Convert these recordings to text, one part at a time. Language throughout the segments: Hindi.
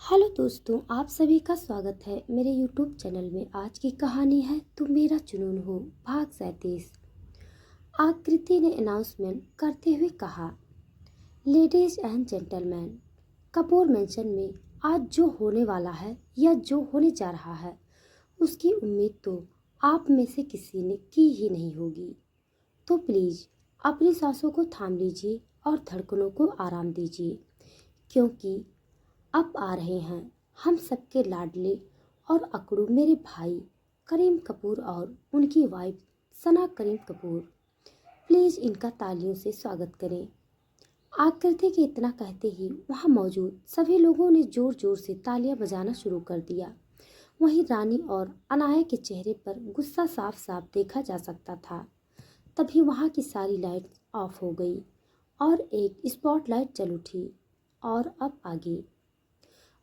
हेलो दोस्तों, आप सभी का स्वागत है मेरे यूट्यूब चैनल में। आज की कहानी है तुम मेरा जुनून हो, भाग 37। आकृति ने अनाउंसमेंट करते हुए कहा, ladies and gentleman, Kapoor mention में आज जो होने वाला है या जो होने जा रहा है उसकी उम्मीद तो आप में से किसी ने की ही नहीं होगी। तो प्लीज़ अपनी सांसों को थाम लीजिए और धड़कनों को आराम दीजिए, क्योंकि अब आ रहे हैं हम सबके लाडले और अकड़ू मेरे भाई करीम कपूर और उनकी वाइफ सना करीम कपूर। प्लीज़ इनका तालियों से स्वागत करें। आकृति के इतना कहते ही वहां मौजूद सभी लोगों ने जोर जोर से तालियां बजाना शुरू कर दिया। वहीं रानी और अनाया के चेहरे पर गुस्सा साफ साफ देखा जा सकता था। तभी वहां की सारी लाइट्स ऑफ हो गई और एक स्पॉटलाइट जल उठी। और अब आगे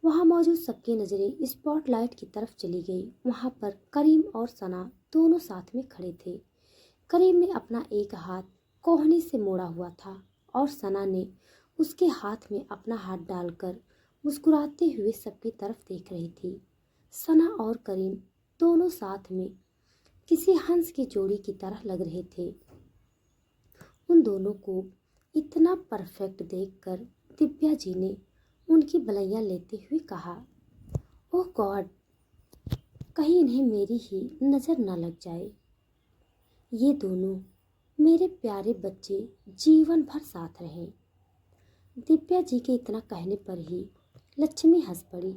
वहां मौजूद सबकी नज़रें स्पॉटलाइट की तरफ चली गई। वहां पर करीम और सना दोनों साथ में खड़े थे। करीम ने अपना एक हाथ कोहनी से मोड़ा हुआ था और सना ने उसके हाथ में अपना हाथ डालकर मुस्कुराते हुए सबकी तरफ देख रही थी। सना और करीम दोनों साथ में किसी हंस की जोड़ी की तरह लग रहे थे। उन दोनों को इतना परफेक्ट देखकर दिव्या जी ने उनकी बलैया लेते हुए कहा, ओह गॉड, कहीं इन्हें मेरी ही नज़र न लग जाए। ये दोनों मेरे प्यारे बच्चे जीवन भर साथ रहें। दिव्या जी के इतना कहने पर ही लक्ष्मी हंस पड़ी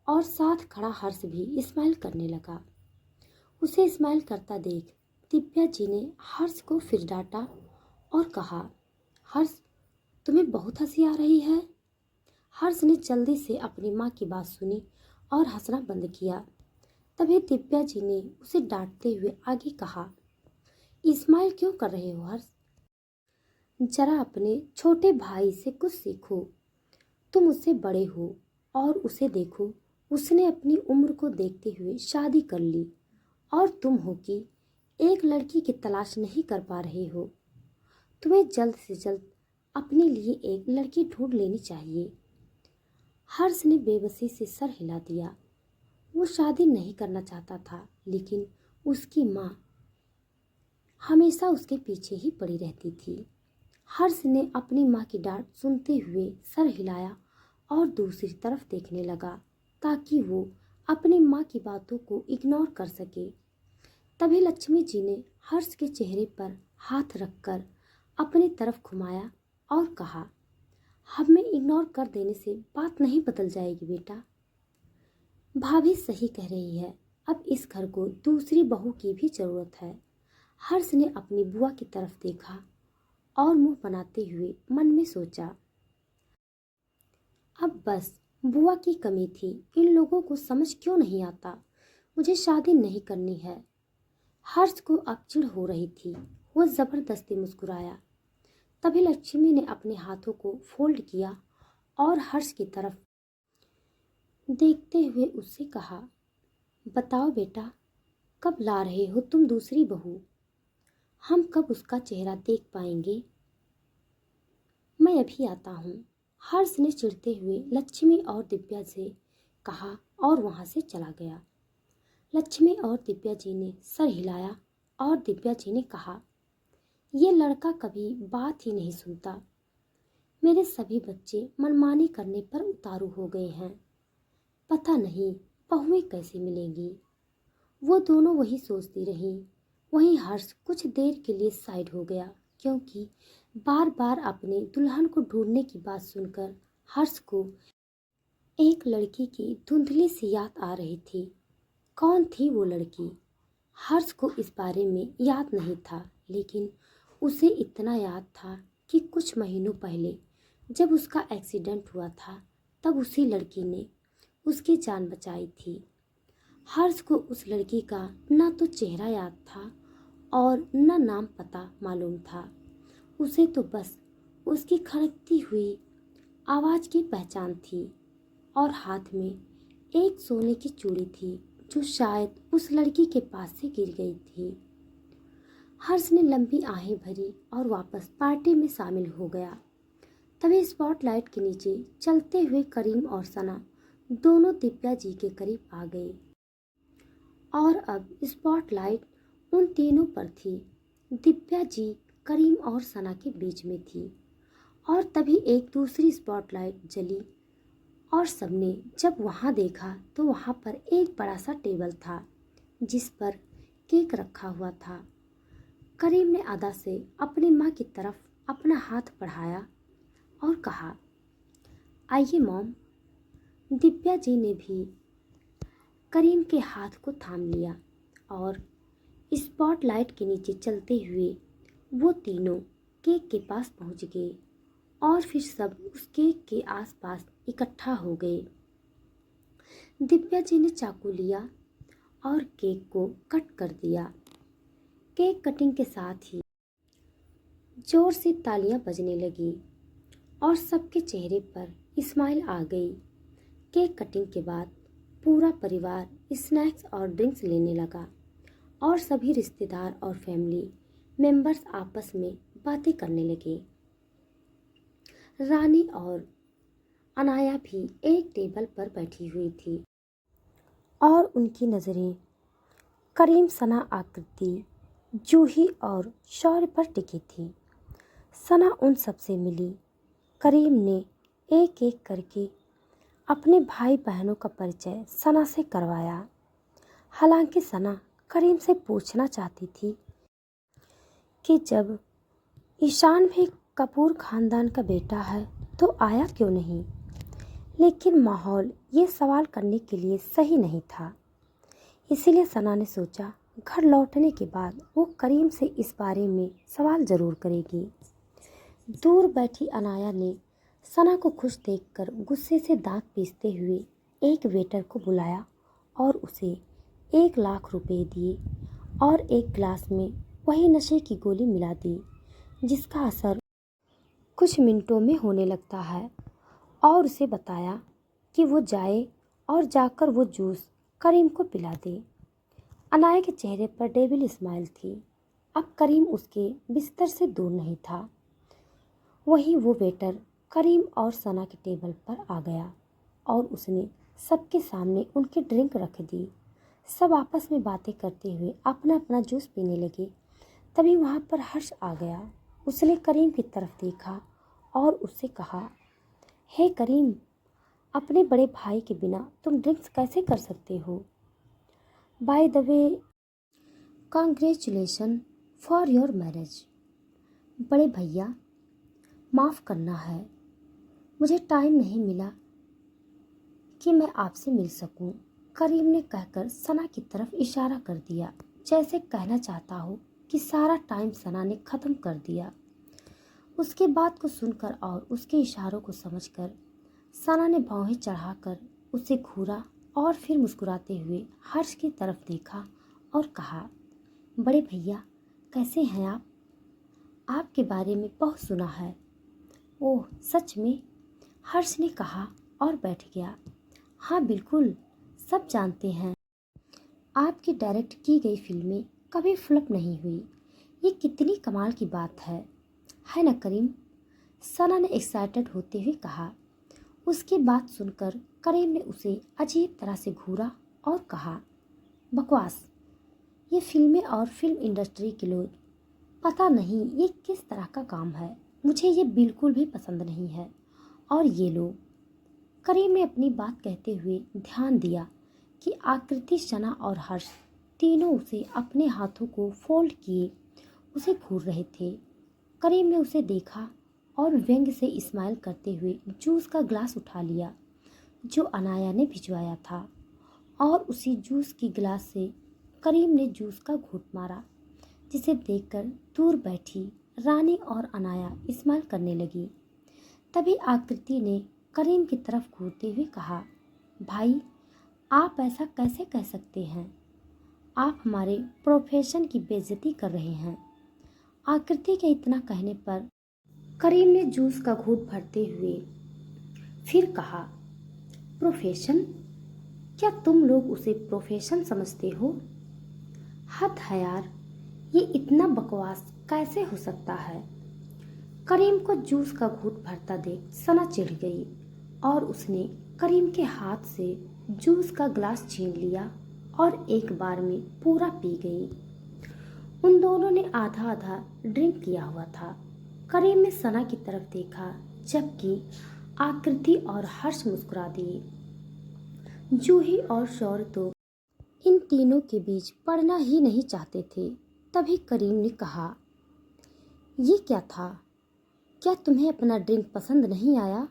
और साथ खड़ा हर्ष भी स्माइल करने लगा। उसे स्माइल करता देख दिव्या जी ने हर्ष को फिर डांटा और कहा, हर्ष, तुम्हें बहुत हंसी आ रही है। हर्ष ने जल्दी से अपनी माँ की बात सुनी और हंसना बंद किया। तभी दिव्या जी ने उसे डांटते हुए आगे कहा, इस्माइल क्यों कर रहे हो हर्ष? जरा अपने छोटे भाई से कुछ सीखो। तुम उससे बड़े हो और उसे देखो, उसने अपनी उम्र को देखते हुए शादी कर ली और तुम हो कि एक लड़की की तलाश नहीं कर पा रहे हो। तुम्हें जल्द से जल्द अपने लिए एक लड़की ढूंढ लेनी चाहिए। हर्ष ने बेबसी से सर हिला दिया। वो शादी नहीं करना चाहता था, लेकिन उसकी माँ हमेशा उसके पीछे ही पड़ी रहती थी। हर्ष ने अपनी माँ की डांट सुनते हुए सर हिलाया और दूसरी तरफ देखने लगा ताकि वो अपनी माँ की बातों को इग्नोर कर सके। तभी लक्ष्मी जी ने हर्ष के चेहरे पर हाथ रखकर अपनी तरफ घुमाया और कहा, हमें इग्नोर कर देने से बात नहीं बदल जाएगी बेटा। भाभी सही कह रही है, अब इस घर को दूसरी बहू की भी जरूरत है। हर्ष ने अपनी बुआ की तरफ देखा और मुंह बनाते हुए मन में सोचा, अब बस बुआ की कमी थी, इन लोगों को समझ क्यों नहीं आता। मुझे शादी नहीं करनी है। हर्ष को अब चिढ़ हो रही थी। वो जबरदस्ती मुस्कुराया। तभी लक्ष्मी ने अपने हाथों को फोल्ड किया और हर्ष की तरफ देखते हुए उससे कहा, बताओ बेटा, कब ला रहे हो तुम दूसरी बहू? हम कब उसका चेहरा देख पाएंगे? मैं अभी आता हूँ। हर्ष ने चिढ़ते हुए लक्ष्मी और दिव्या से कहा और वहाँ से चला गया। लक्ष्मी और दिव्या जी ने सर हिलाया और दिव्या जी ने कहा, ये लड़का कभी बात ही नहीं सुनता। मेरे सभी बच्चे मनमानी करने पर उतारू हो गए हैं। पता नहीं बहुएं कैसे मिलेंगी। वो दोनों वही सोचती रहीं। वहीं हर्ष कुछ देर के लिए साइड हो गया, क्योंकि बार बार अपने दुल्हन को ढूंढने की बात सुनकर हर्ष को एक लड़की की धुंधली सी याद आ रही थी। कौन थी वो लड़की? हर्ष को इस बारे में याद नहीं था, लेकिन उसे इतना याद था कि कुछ महीनों पहले जब उसका एक्सीडेंट हुआ था, तब उसी लड़की ने उसकी जान बचाई थी। हर्ष को उस लड़की का ना तो चेहरा याद था और न नाम पता मालूम था। उसे तो बस उसकी खनकती हुई आवाज़ की पहचान थी और हाथ में एक सोने की चूड़ी थी जो शायद उस लड़की के पास से गिर गई थी। हर्ष ने लंबी आहें भरी और वापस पार्टी में शामिल हो गया। तभी स्पॉटलाइट के नीचे चलते हुए करीम और सना दोनों दिव्या जी के करीब आ गए और अब स्पॉटलाइट उन तीनों पर थी। दिव्या जी करीम और सना के बीच में थी और तभी एक दूसरी स्पॉटलाइट जली और सबने जब वहां देखा तो वहां पर एक बड़ा सा टेबल था जिस पर केक रखा हुआ था। करीम ने अदा से अपनी माँ की तरफ अपना हाथ बढ़ाया और कहा, आइए मॉम। दिव्या जी ने भी करीम के हाथ को थाम लिया और स्पॉटलाइट के नीचे चलते हुए वो तीनों केक के पास पहुंच गए और फिर सब उस केक के आसपास इकट्ठा हो गए। दिव्या जी ने चाकू लिया और केक को कट कर दिया। केक कटिंग के साथ ही जोर से तालियां बजने लगी और सबके चेहरे पर स्माइल आ गई। केक कटिंग के बाद पूरा परिवार स्नैक्स और ड्रिंक्स लेने लगा और सभी रिश्तेदार और फैमिली मेंबर्स आपस में बातें करने लगे। रानी और अनाया भी एक टेबल पर बैठी हुई थी और उनकी नज़रें करीम, सना, आकृति, जूही और शौर्य पर टिकी थी। सना उन सबसे मिली। करीम ने एक एक करके अपने भाई बहनों का परिचय सना से करवाया। हालांकि सना करीम से पूछना चाहती थी कि जब ईशान भी कपूर खानदान का बेटा है तो आया क्यों नहीं, लेकिन माहौल ये सवाल करने के लिए सही नहीं था। इसीलिए सना ने सोचा घर लौटने के बाद वो करीम से इस बारे में सवाल ज़रूर करेगी। दूर बैठी अनाया ने सना को खुश देखकर गुस्से से दांत पीसते हुए एक वेटर को बुलाया और उसे 1 लाख रुपए दिए और एक गिलास में वही नशे की गोली मिला दी जिसका असर कुछ मिनटों में होने लगता है और उसे बताया कि वो जाए और जाकर वो जूस करीम को पिला दे। अनाया के चेहरे पर डेविल स्माइल थी। अब करीम उसके बिस्तर से दूर नहीं था। वहीं वो वेटर करीम और सना के टेबल पर आ गया और उसने सबके सामने उनकी ड्रिंक रख दी। सब आपस में बातें करते हुए अपना अपना जूस पीने लगे। तभी वहाँ पर हर्ष आ गया। उसने करीम की तरफ देखा और उससे कहा, हे करीम, अपने बड़े भाई के बिना तुम ड्रिंक्स कैसे कर सकते हो? By the way, congratulation for your marriage. बड़े भैया, माफ़ करना है, मुझे टाइम नहीं मिला कि मैं आपसे मिल सकूं। करीम ने कहकर सना की तरफ इशारा कर दिया, जैसे कहना चाहता हो कि सारा टाइम सना ने ख़त्म कर दिया। उसके बात को सुनकर और उसके इशारों को समझकर सना ने बाहें चढ़ाकर उसे घूरा और फिर मुस्कुराते हुए हर्ष की तरफ देखा और कहा, बड़े भैया कैसे हैं आप? आपके बारे में बहुत सुना है। ओह सच में? हर्ष ने कहा और बैठ गया। हाँ बिल्कुल, सब जानते हैं। आपकी डायरेक्ट की गई फिल्में कभी फ्लॉप नहीं हुई। ये कितनी कमाल की बात है ना करीम? सना ने एक्साइटेड होते हुए कहा। उसकी बात सुनकर करीम ने उसे अजीब तरह से घूरा और कहा, बकवास। ये फिल्में और फिल्म इंडस्ट्री के लोग, पता नहीं ये किस तरह का काम है, मुझे ये बिल्कुल भी पसंद नहीं है। और ये लोग, करीम ने अपनी बात कहते हुए ध्यान दिया कि आकृति, सना और हर्ष तीनों उसे अपने हाथों को फोल्ड किए उसे घूर रहे थे। करीम ने उसे देखा और व्यंग से स्माइल करते हुए जूस का ग्लास उठा लिया जो अनाया ने भिजवाया था और उसी जूस की गिलास से करीम ने जूस का घूंट मारा, जिसे देखकर दूर बैठी रानी और अनाया स्माइल करने लगी। तभी आकृति ने करीम की तरफ घूरते हुए कहा, भाई आप ऐसा कैसे कह सकते हैं? आप हमारे प्रोफेशन की बेइज्जती कर रहे हैं। आकृति के इतना कहने पर करीम ने जूस का घूंट भरते हुए फिर कहा, प्रोफेशन? क्या तुम लोग उसे प्रोफेशन समझते हो? हद है यार, ये इतना बकवास कैसे हो सकता है? करीम को जूस का घूंट भरता देख सना चिढ़ गई और उसने करीम के हाथ से जूस का ग्लास छीन लिया और एक बार में पूरा पी गई। उन दोनों ने आधा आधा ड्रिंक किया हुआ था। करीम ने सना की तरफ देखा, जबकि आकृति और हर्ष मुस्कुरा दिए। जूही और शौर तो इन तीनों के बीच पड़ना ही नहीं चाहते थे। तभी करीम ने कहा, ये क्या था? क्या तुम्हें अपना ड्रिंक पसंद नहीं आया?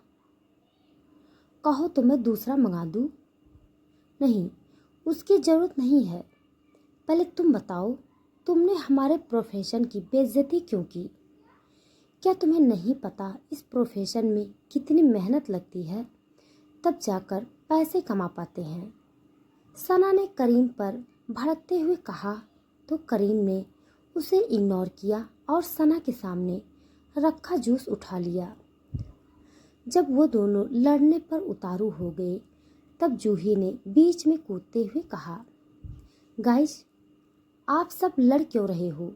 कहो तो मैं दूसरा मंगा दूँ? नहीं, उसकी ज़रूरत नहीं है। पहले तुम बताओ, तुमने हमारे प्रोफेशन की बेइज्जती क्यों की? क्या तुम्हें नहीं पता इस प्रोफेशन में कितनी मेहनत लगती है, तब जाकर पैसे कमा पाते हैं? सना ने करीम पर भड़कते हुए कहा तो करीम ने उसे इग्नोर किया और सना के सामने रखा जूस उठा लिया। जब वो दोनों लड़ने पर उतारू हो गए, तब जूही ने बीच में कूदते हुए कहा, गाइस, आप सब लड़ क्यों रहे हो?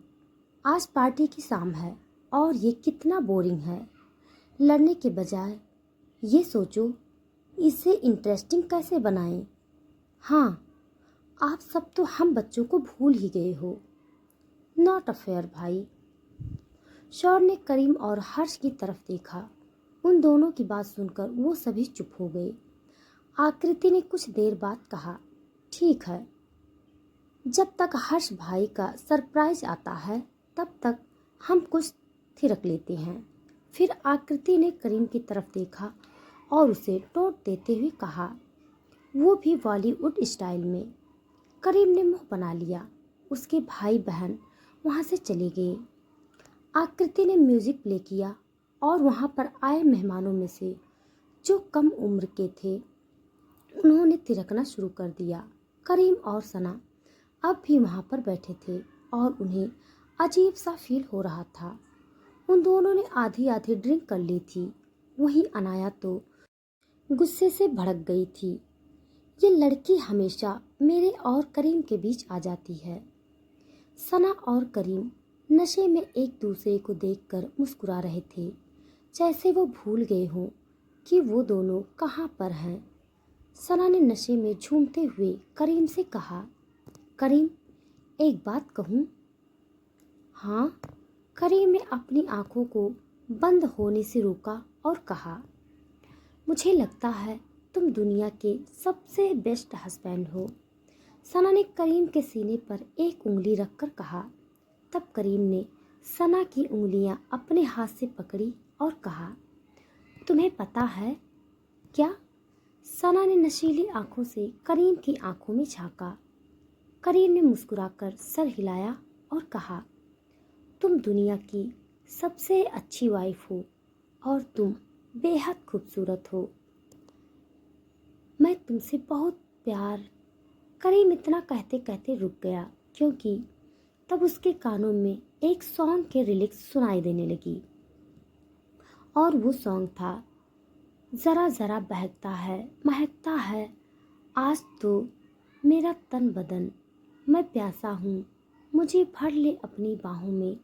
आज पार्टी की शाम है और ये कितना बोरिंग है। लड़ने के बजाय ये सोचो इसे इंटरेस्टिंग कैसे बनाएं। हाँ, आप सब तो हम बच्चों को भूल ही गए हो। नॉट अ फेयर भाई। शौर ने करीम और हर्ष की तरफ देखा। उन दोनों की बात सुनकर वो सभी चुप हो गए। आकृति ने कुछ देर बाद कहा, ठीक है, जब तक हर्ष भाई का सरप्राइज आता है तब तक हम कुछ थिरक लेते हैं। फिर आकृति ने करीम की तरफ देखा और उसे टोंट देते हुए कहा, वो भी बॉलीवुड स्टाइल में। करीम ने मुंह बना लिया। उसके भाई बहन वहां से चले गए। आकृति ने म्यूजिक प्ले किया और वहां पर आए मेहमानों में से जो कम उम्र के थे उन्होंने थिरकना शुरू कर दिया। करीम और सना अब भी वहां पर बैठे थे और उन्हें अजीब सा फील हो रहा था। उन दोनों ने आधी आधी ड्रिंक कर ली थी। वहीं अनाया तो गुस्से से भड़क गई थी। ये लड़की हमेशा मेरे और करीम के बीच आ जाती है। सना और करीम नशे में एक दूसरे को देखकर मुस्कुरा रहे थे, जैसे वो भूल गए हों कि वो दोनों कहाँ पर हैं। सना ने नशे में झूमते हुए करीम से कहा, करीम, एक बात कहूँ? हाँ। करीम ने अपनी आंखों को बंद होने से रोका और कहा, मुझे लगता है तुम दुनिया के सबसे बेस्ट हस्बैंड हो। सना ने करीम के सीने पर एक उंगली रखकर कहा। तब करीम ने सना की उंगलियां अपने हाथ से पकड़ी और कहा, तुम्हें पता है क्या? सना ने नशीली आंखों से करीम की आंखों में झांका। करीम ने मुस्कुराकर सर हिलाया और कहा, तुम दुनिया की सबसे अच्छी वाइफ हो और तुम बेहद खूबसूरत हो। मैं तुमसे बहुत प्यार। करीम इतना कहते कहते रुक गया, क्योंकि तब उसके कानों में एक सॉन्ग के लिरिक्स सुनाई देने लगी और वो सॉन्ग था, ज़रा ज़रा बहकता है महकता है आज तो मेरा तन बदन, मैं प्यासा हूँ मुझे भर ले अपनी बाहों में,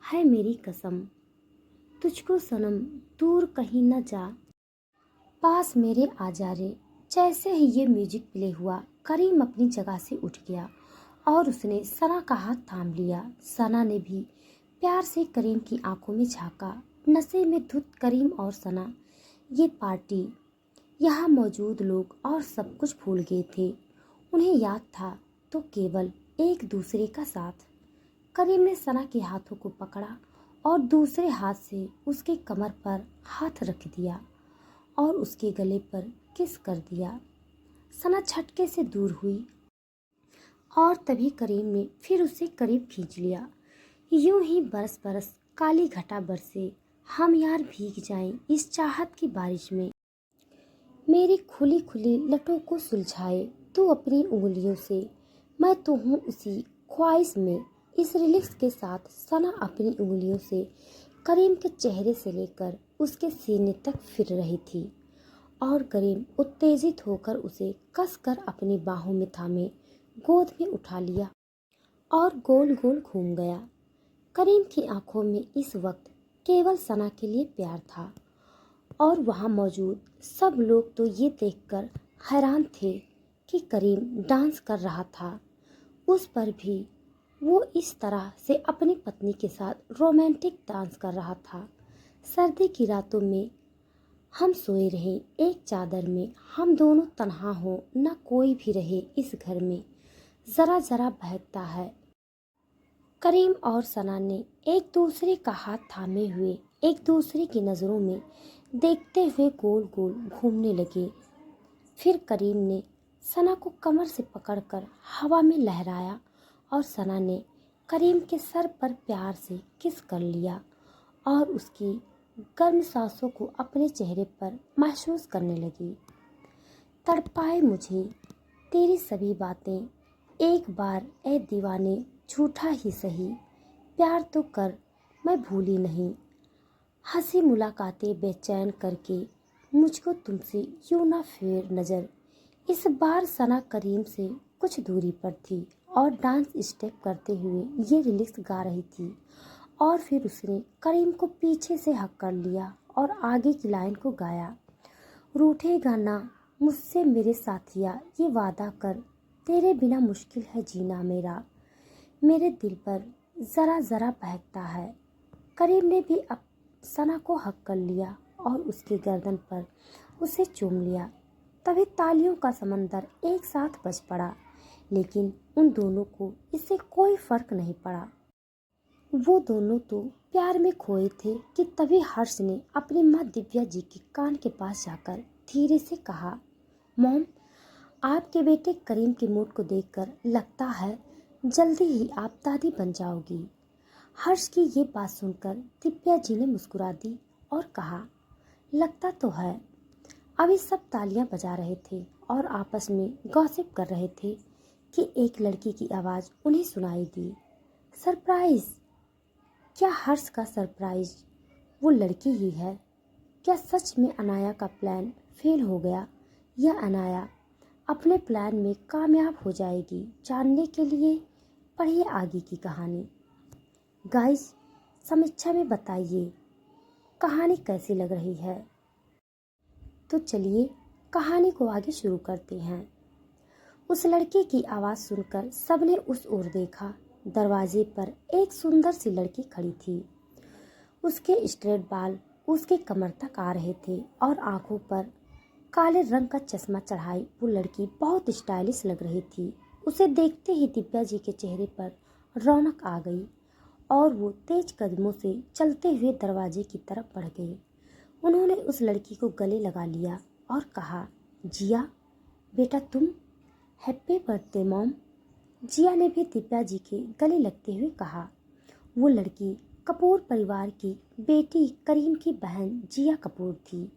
है मेरी कसम तुझको सनम दूर कहीं न जा, पास मेरे आ जा रे। जैसे ही ये म्यूजिक प्ले हुआ, करीम अपनी जगह से उठ गया और उसने सना का हाथ थाम लिया। सना ने भी प्यार से करीम की आंखों में झांका। नशे में धुत करीम और सना ये पार्टी, यहाँ मौजूद लोग और सब कुछ भूल गए थे। उन्हें याद था तो केवल एक दूसरे का साथ। करीम ने सना के हाथों को पकड़ा और दूसरे हाथ से उसके कमर पर हाथ रख दिया और उसके गले पर किस कर दिया। सना झटके से दूर हुई और तभी करीम ने फिर उसे करीब खींच लिया। यूं ही बरस बरस काली घटा बरसे, हम यार भीग जाएं इस चाहत की बारिश में। मेरी खुली खुली लटों को सुलझाए तू अपनी उंगलियों से, मैं तो हूँ उसी ख्वाहिश में। इस रिलिक्स के साथ सना अपनी उंगलियों से करीम के चेहरे से लेकर उसके सीने तक फिर रही थी और करीम उत्तेजित होकर उसे कसकर अपनी बाहों में थामे गोद में उठा लिया और गोल गोल घूम गया। करीम की आंखों में इस वक्त केवल सना के लिए प्यार था और वहाँ मौजूद सब लोग तो ये देखकर हैरान थे कि करीम डांस कर रहा था। उस पर भी वो इस तरह से अपनी पत्नी के साथ रोमांटिक डांस कर रहा था। सर्दी की रातों में हम सोए रहे एक चादर में, हम दोनों तन्हा हो, न कोई भी रहे इस घर में, जरा जरा बहकता है। करीम और सना ने एक दूसरे का हाथ थामे हुए एक दूसरे की नज़रों में देखते हुए गोल गोल घूमने लगे। फिर करीम ने सना को कमर से पकड़कर हवा में लहराया और सना ने करीम के सर पर प्यार से किस कर लिया और उसकी गर्म सांसों को अपने चेहरे पर महसूस करने लगी। तड़पाए मुझे तेरी सभी बातें, एक बार ए दीवाने झूठा ही सही, प्यार तो कर मैं भूली नहीं, हंसी मुलाकातें बेचैन करके मुझको तुमसे यूं ना फेर नज़र। इस बार सना करीम से कुछ दूरी पर थी और डांस स्टेप करते हुए ये लिरिक्स गा रही थी और फिर उसने करीम को पीछे से हक कर लिया और आगे की लाइन को गाया। रूठेगा ना मुझसे मेरे साथिया, ये वादा कर, तेरे बिना मुश्किल है जीना मेरा, मेरे दिल पर ज़रा ज़रा बहकता है। करीम ने भी अब सना को हक कर लिया और उसकी गर्दन पर उसे चूम लिया। तभी तालियों का समंदर एक साथ बज पड़ा, लेकिन उन दोनों को इससे कोई फर्क नहीं पड़ा। वो दोनों तो प्यार में खोए थे कि तभी हर्ष ने अपनी माँ दिव्या जी के कान के पास जाकर धीरे से कहा, मॉम, आपके बेटे करीम के मूड को देखकर लगता है जल्दी ही आप दादी बन जाओगी। हर्ष की ये बात सुनकर दिव्या जी ने मुस्कुरा दी और कहा, लगता तो है। अभी सब तालियां बजा रहे थे और आपस में गॉसिप कर रहे थे कि एक लड़की की आवाज़ उन्हें सुनाई दी, सरप्राइज। क्या हर्ष का सरप्राइज वो लड़की ही है? क्या सच में अनाया का प्लान फेल हो गया या अनाया अपने प्लान में कामयाब हो जाएगी? जानने के लिए पढ़िए आगे की कहानी। गाइस, समीक्षा में बताइए कहानी कैसी लग रही है। तो चलिए कहानी को आगे शुरू करते हैं। उस लड़के की आवाज़ सुनकर सबने उस ओर देखा। दरवाजे पर एक सुंदर सी लड़की खड़ी थी। उसके स्ट्रेट बाल उसके कमर तक आ रहे थे और आंखों पर काले रंग का चश्मा चढ़ाई वो लड़की बहुत स्टाइलिश लग रही थी। उसे देखते ही दिव्या जी के चेहरे पर रौनक आ गई और वो तेज कदमों से चलते हुए दरवाजे की तरफ बढ़ गई। उन्होंने उस लड़की को गले लगा लिया और कहा, जिया बेटा तुम, हैप्पी बर्थडे मॉम। जिया ने भी दिव्या जी के गले लगते हुए कहा। वो लड़की कपूर परिवार की बेटी करीम की बहन जिया कपूर थी,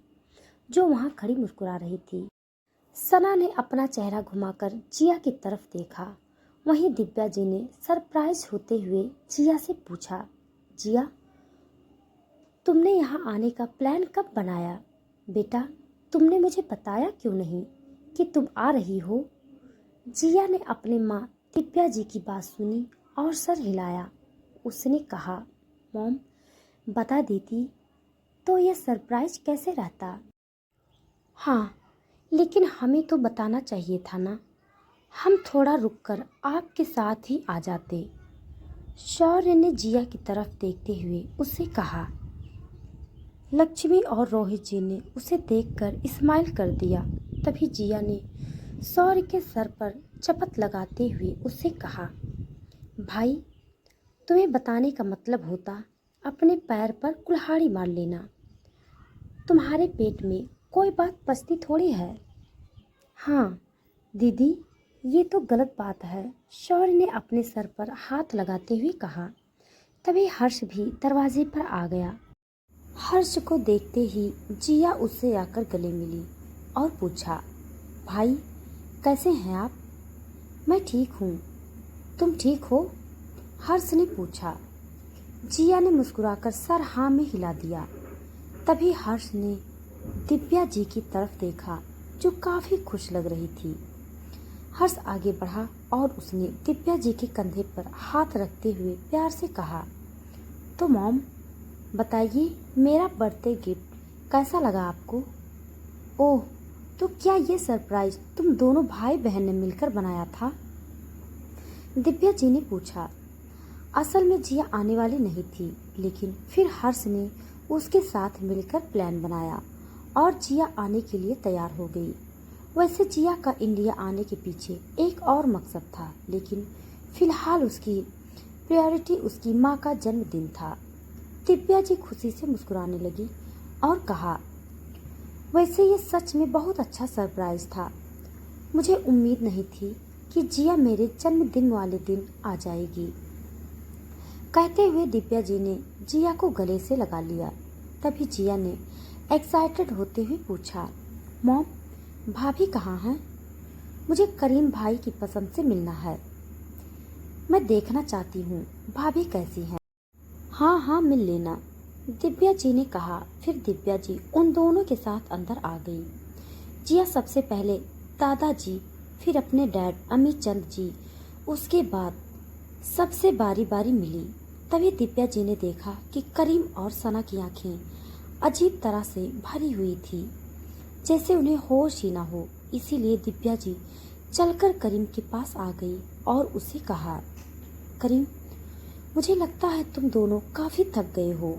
जो वहाँ खड़ी मुस्कुरा रही थी। सना ने अपना चेहरा घुमाकर जिया की तरफ देखा। वहीं दिव्या जी ने सरप्राइज होते हुए जिया से पूछा, जिया तुमने यहाँ आने का प्लान कब बनाया? बेटा तुमने मुझे बताया क्यों नहीं कि तुम आ रही हो? जिया ने अपने माँ दिव्या जी की बात सुनी और सर हिलाया। उसने कहा, मॉम, बता देती तो यह सरप्राइज कैसे रहता। हाँ, लेकिन हमें तो बताना चाहिए था ना, हम थोड़ा रुककर आपके साथ ही आ जाते। शौर्य ने जिया की तरफ देखते हुए उससे कहा। लक्ष्मी और रोहित जी ने उसे देखकर स्माइल कर दिया। तभी जिया ने शौर्य के सर पर चपत लगाते हुए उससे कहा, भाई तुम्हें बताने का मतलब होता अपने पैर पर कुल्हाड़ी मार लेना। तुम्हारे पेट में कोई बात पचती थोड़ी है। हाँ दीदी, ये तो गलत बात है, शौर्य ने अपने सर पर हाथ लगाते हुए कहा। तभी हर्ष भी दरवाजे पर आ गया। हर्ष को देखते ही जिया उससे आकर गले मिली और पूछा, भाई कैसे हैं आप? मैं ठीक हूँ, तुम ठीक हो? हर्ष ने पूछा। जिया ने मुस्कुराकर सर हाँ में हिला दिया। तभी हर्ष ने दिव्या जी की तरफ देखा, जो काफ़ी खुश लग रही थी। हर्ष आगे बढ़ा और उसने दिव्या जी के कंधे पर हाथ रखते हुए प्यार से कहा, तो मॉम बताइए मेरा बर्थडे गिफ्ट कैसा लगा आपको? ओह, तो क्या ये सरप्राइज तुम दोनों भाई बहन ने मिलकर बनाया था? दिव्या जी ने पूछा। असल में जिया आने वाली नहीं थी, लेकिन फिर हर्ष ने उसके साथ मिलकर प्लान बनाया और जिया आने के लिए तैयार हो गई। वैसे जिया का इंडिया आने के पीछे एक और मकसद था, लेकिन फिलहाल उसकी प्रायोरिटी उसकी माँ का जन्मदिन था। दिव्या जी खुशी से मुस्कुराने लगी और कहा, वैसे ये सच में बहुत अच्छा सरप्राइज था। मुझे उम्मीद नहीं थी कि जिया मेरे जन्मदिन वाले दिन आ जाएगी। कहते हुए दिव्या जी ने जिया को गले से लगा लिया। तभी जिया ने एक्साइटेड होते हुए पूछा, मॉम, भाभी कहाँ हैं? मुझे करीम भाई की पसंद से मिलना है। मैं देखना चाहती हूँ भाभी कैसी हैं। हाँ हाँ, मिल लेना, दिव्या जी ने कहा। फिर दिव्या जी उन दोनों के साथ अंदर आ गई। जिया सबसे पहले दादाजी, फिर अपने डैड अमित चंद जी, उसके बाद सबसे बारी बारी मिली। तभी दिव्या जी ने देखा कि करीम और सना की आंखें अजीब तरह से भरी हुई थी, जैसे उन्हें होश ही ना हो। इसीलिए दिव्या जी चलकर करीम के पास आ गई और उसे कहा, करीम, मुझे लगता है तुम दोनों काफी थक गए हो,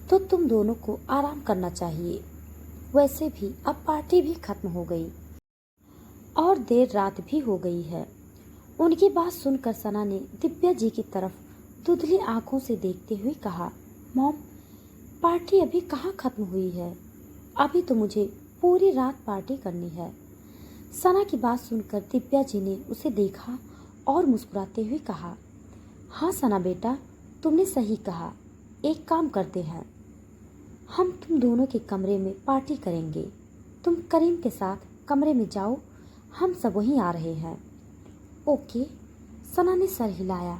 तो तुम दोनों को आराम करना चाहिए। वैसे भी अब पार्टी भी खत्म हो गई और देर रात भी हो गई है। उनकी बात सुनकर सना ने दिव्या जी की तरफ धुंधली आंखों से देखते हुए कहा, मॉम, पार्टी अभी कहाँ खत्म हुई है? अभी तो मुझे पूरी रात पार्टी करनी है। सना की बात सुनकर दिव्या जी ने उसे देखा और मुस्कुराते हुए कहा, हाँ सना बेटा, तुमने सही कहा। एक काम करते हैं, हम तुम दोनों के कमरे में पार्टी करेंगे। तुम करीम के साथ कमरे में जाओ, हम सब वहीं आ रहे हैं। ओके, सना ने सर हिलाया।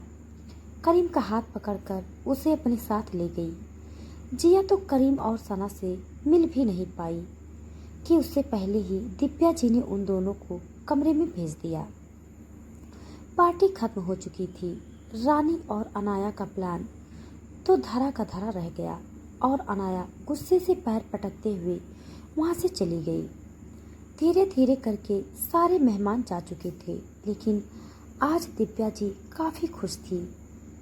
करीम का हाथ पकड़कर उसे अपने साथ ले गई। जिया तो करीम और सना से मिल भी नहीं पाई कि उससे पहले ही दिव्या जी ने उन दोनों को कमरे में भेज दिया। पार्टी खत्म हो चुकी थी। रानी और अनाया का प्लान तो धरा का धरा रह गया और अनाया गुस्से से पैर पटकते हुए वहां से चली गई। धीरे धीरे करके सारे मेहमान जा चुके थे, लेकिन आज दिव्या जी काफ़ी खुश थी।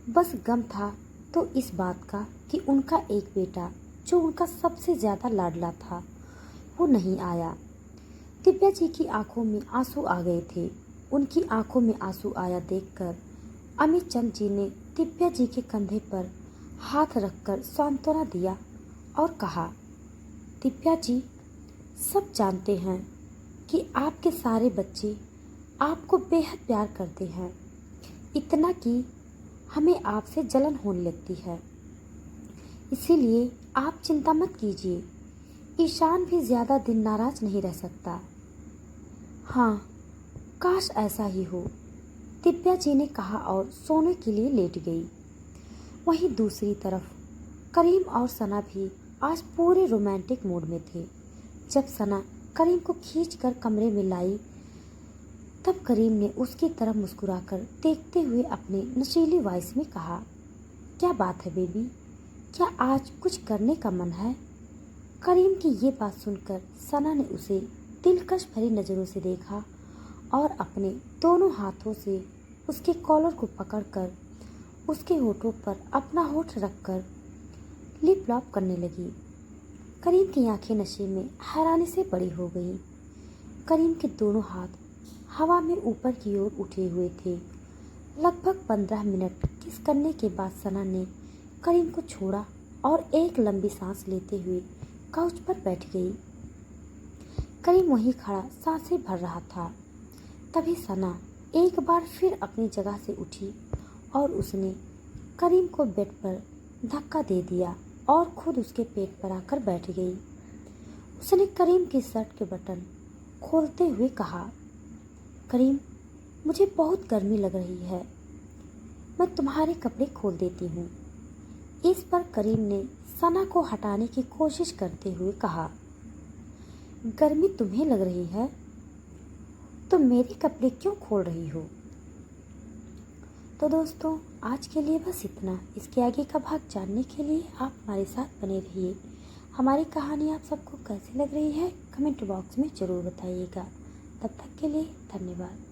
बस गम था तो इस बात का कि उनका एक बेटा, जो उनका सबसे ज़्यादा लाडला था, वो नहीं आया। दिव्या जी की आंखों में आंसू आ गए थे। उनकी आंखों में आंसू आया देखकर अमित चंद जी ने दिव्या जी के कंधे पर हाथ रखकर सांत्वना दिया और कहा, दिव्या जी, सब जानते हैं कि आपके सारे बच्चे आपको बेहद प्यार करते हैं, इतना कि हमें आपसे जलन होने लगती है। इसीलिए आप चिंता मत कीजिए, ईशान भी ज़्यादा दिन नाराज नहीं रह सकता। हाँ, काश ऐसा ही हो, दिव्या जी ने कहा और सोने के लिए लेट गई। वहीं दूसरी तरफ करीम और सना भी आज पूरे रोमांटिक मूड में थे। जब सना करीम को खींचकर कमरे में लाई, तब करीम ने उसकी तरफ मुस्कुराकर देखते हुए अपने नशीली वॉइस में कहा, क्या बात है बेबी, क्या आज कुछ करने का मन है? करीम की ये बात सुनकर सना ने उसे दिलकश भरी नज़रों से देखा और अपने दोनों हाथों से उसके कॉलर को पकड़कर उसके होठों पर अपना होठ रखकर लिप लॉक करने लगी। करीम की आंखें नशे में हैरानी से बड़ी हो गई। करीम के दोनों हाथ हवा में ऊपर की ओर उठे हुए थे। लगभग 15 मिनट किस करने के बाद सना ने करीम को छोड़ा और एक लंबी सांस लेते हुए काउच पर बैठ गई। करीम वहीं खड़ा सांसें भर रहा था। तभी सना एक बार फिर अपनी जगह से उठी और उसने करीम को बेड पर धक्का दे दिया और खुद उसके पेट पर आकर बैठ गई। उसने करीम की शर्ट के बटन खोलते हुए कहा, करीम, मुझे बहुत गर्मी लग रही है, मैं तुम्हारे कपड़े खोल देती हूँ। इस पर करीम ने सना को हटाने की कोशिश करते हुए कहा, गर्मी तुम्हें लग रही है तो मेरे कपड़े क्यों खोल रही हो? तो दोस्तों, आज के लिए बस इतना। इसके आगे का भाग जानने के लिए आप हमारे साथ बने रहिए। हमारी कहानी आप सबको कैसी लग रही है कमेंट बॉक्स में ज़रूर बताइएगा। तब तक के लिए धन्यवाद।